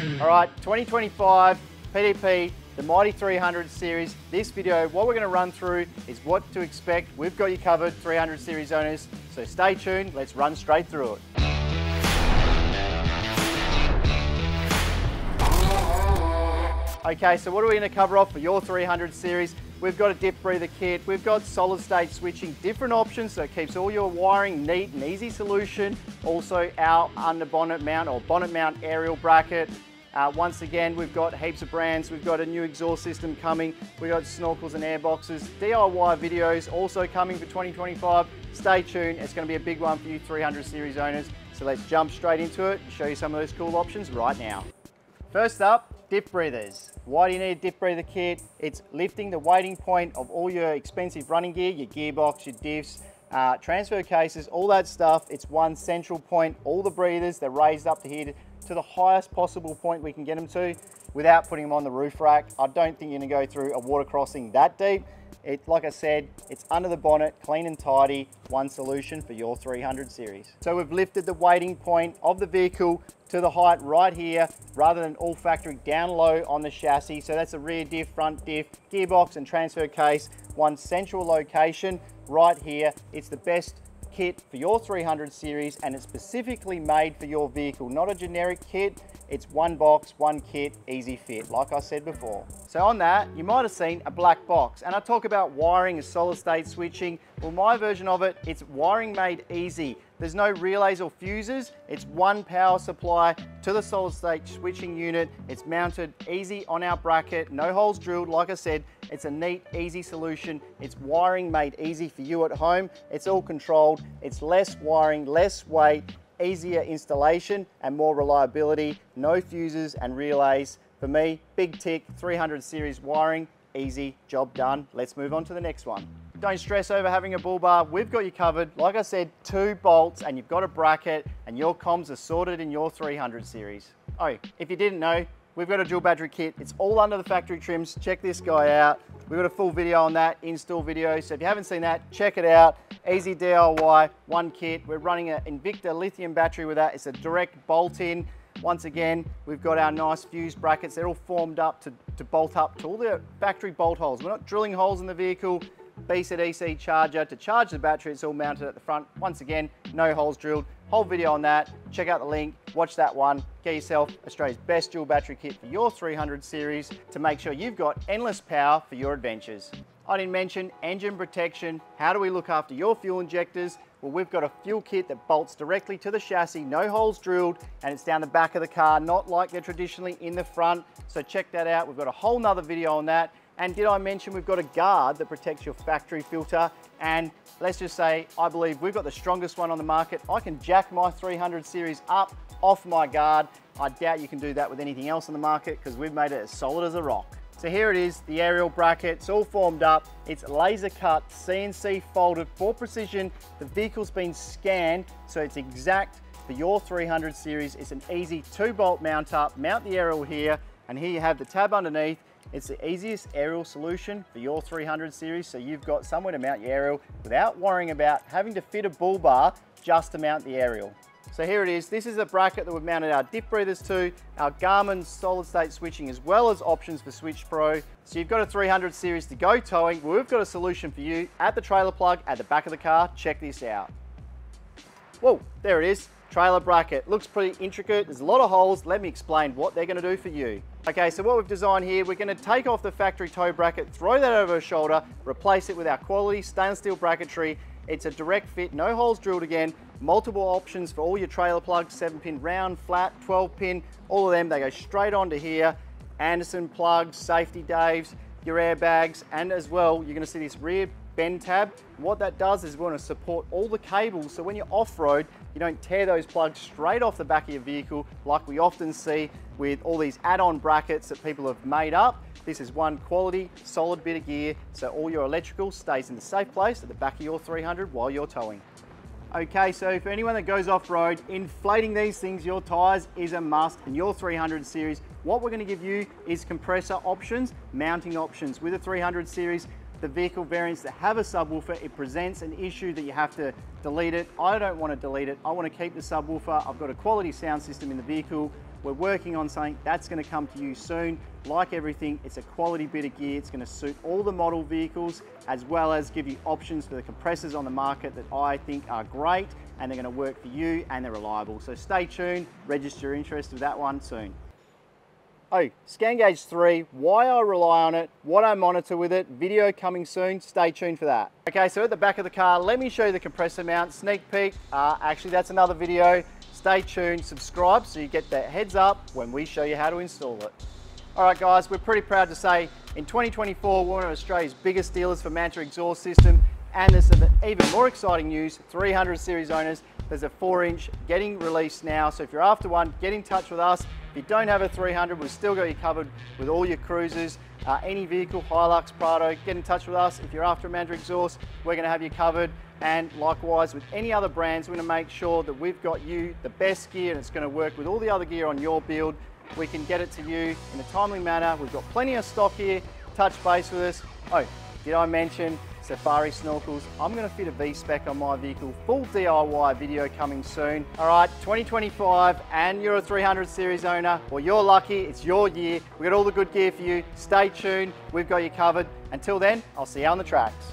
All right, 2025 PDP, the Mighty 300 series. This video, what we're going to run through is what to expect. We've got you covered, 300 series owners. So stay tuned, let's run straight through it. Okay, so what are we going to cover off for your 300 series? We've got a dip breather kit, we've got solid state switching, different options, so it keeps all your wiring neat and easy solution. Also our under bonnet mount or bonnet mount aerial bracket. Once again, we've got heaps of brands. We've got a new exhaust system coming. We've got snorkels and air boxes. DIY videos also coming for 2025. Stay tuned, it's going to be a big one for you 300 series owners. So let's jump straight into it and show you some of those cool options right now. First up, dip breathers. Why do you need a dip breather kit? It's lifting the weighting point of all your expensive running gear, your gearbox, your diffs, transfer cases, all that stuff. It's one central point. All the breathers, they're raised up to here to the highest possible point we can get them to without putting them on the roof rack. I don't think you're gonna go through a water crossing that deep. Like I said, it's under the bonnet, clean and tidy, one solution for your 300 series. So we've lifted the weighting point of the vehicle to the height right here, rather than all factory down low on the chassis. So that's a rear diff, front diff, gearbox and transfer case, one central location right here. It's the best kit for your 300 series and it's specifically made for your vehicle, not a generic kit. It's one box, one kit, easy fit, like I said before. So on that, you might have seen a black box, and I talk about wiring and solid state switching. Well, my version of it, it's wiring made easy. There's no relays or fuses. It's one power supply to the solid state switching unit. It's mounted easy on our bracket, no holes drilled. Like I said, it's a neat, easy solution. It's wiring made easy for you at home. It's all controlled. It's less wiring, less weight, easier installation and more reliability. No fuses and relays. For me, big tick, 300 series wiring, easy, job done. Let's move on to the next one. Don't stress over having a bull bar. We've got you covered. Like I said, 2 bolts and you've got a bracket and your comms are sorted in your 300 series. Oh, if you didn't know, we've got a dual battery kit. It's all under the factory trims. Check this guy out. We've got a full video on that, install video. So if you haven't seen that, check it out. Easy DIY, one kit. We're running an Invicta lithium battery with that. It's a direct bolt in. Once again, we've got our nice fuse brackets. They're all formed up to bolt up to all the factory bolt holes. We're not drilling holes in the vehicle. BCDC charger to charge the battery. It's all mounted at the front. Once again, no holes drilled. Whole video on that. Check out the link, watch that one. Get yourself Australia's best dual battery kit for your 300 series to make sure you've got endless power for your adventures. I didn't mention engine protection. How do we look after your fuel injectors? Well, we've got a fuel kit that bolts directly to the chassis, no holes drilled, and it's down the back of the car, not like they're traditionally in the front. So check that out. We've got a whole nother video on that. And did I mention we've got a guard that protects your factory filter? And let's just say, I believe we've got the strongest one on the market. I can jack my 300 series up off my guard. I doubt you can do that with anything else on the market because we've made it as solid as a rock. So here it is, the aerial bracket. It's all formed up. It's laser cut, CNC folded for precision. The vehicle's been scanned, so it's exact for your 300 series. It's an easy 2-bolt mount up. Mount the aerial here, and here you have the tab underneath. It's the easiest aerial solution for your 300 series, so you've got somewhere to mount your aerial without worrying about having to fit a bull bar just to mount the aerial. So here it is. This is a bracket that we've mounted our dip breathers to, our Garmin solid state switching, as well as options for Switch Pro. So you've got a 300 series to go towing. Well, we've got a solution for you at the trailer plug at the back of the car. Check this out. Whoa, there it is. Trailer bracket. Looks pretty intricate. There's a lot of holes. Let me explain what they're going to do for you. Okay, so what we've designed here, we're going to take off the factory tow bracket, throw that over a shoulder, replace it with our quality stainless steel bracketry. It's a direct fit, no holes drilled again, multiple options for all your trailer plugs, 7-pin round, flat, 12-pin, all of them, they go straight onto here. Anderson plugs, safety Daves, your airbags, and as well, you're going to see this rear bend tab. What that does is we want to support all the cables, so when you're off-road, you don't tear those plugs straight off the back of your vehicle like we often see with all these add-on brackets that people have made up. This is one quality, solid bit of gear, so all your electrical stays in the safe place at the back of your 300 while you're towing. Okay, so for anyone that goes off-road, inflating these things, your tyres, is a must in your 300 series. What we're going to give you is compressor options, mounting options. With the 300 series, the vehicle variants that have a subwoofer, it presents an issue that you have to delete it. I don't want to delete it. I want to keep the subwoofer. I've got a quality sound system in the vehicle. we're working on something that's going to come to you soon. Like everything, it's a quality bit of gear. It's going to suit all the model vehicles, as well as give you options for the compressors on the market that I think are great, and they're going to work for you and they're reliable. So stay tuned, register your interest with that one soon. Oh, Scan Gauge 3, why I rely on it, what I monitor with it, video coming soon, stay tuned for that. Okay, so at the back of the car, let me show you the compressor mount, sneak peek. Actually, that's another video. Stay tuned, subscribe so you get that heads up when we show you how to install it. All right, guys, we're pretty proud to say in 2024, we're one of Australia's biggest dealers for Manta exhaust system, and there's some even more exciting news, 300 series owners, there's a 4-inch getting released now, so if you're after one, get in touch with us. If you don't have a 300, we've still got you covered with all your cruisers, any vehicle, Hilux, Prado, get in touch with us. If you're after a Manta exhaust, we're going to have you covered. And likewise with any other brands, we're going to make sure that we've got you the best gear, and it's going to work with all the other gear on your build. We can get it to you in a timely manner. We've got plenty of stock here. Touch base with us. Oh, did I mention Safari Snorkels? I'm going to fit a V-spec on my vehicle. Full DIY video coming soon. All right, 2025, and you're a 300 series owner. Well, you're lucky. It's your year. We've got all the good gear for you. Stay tuned. We've got you covered. Until then, I'll see you on the tracks.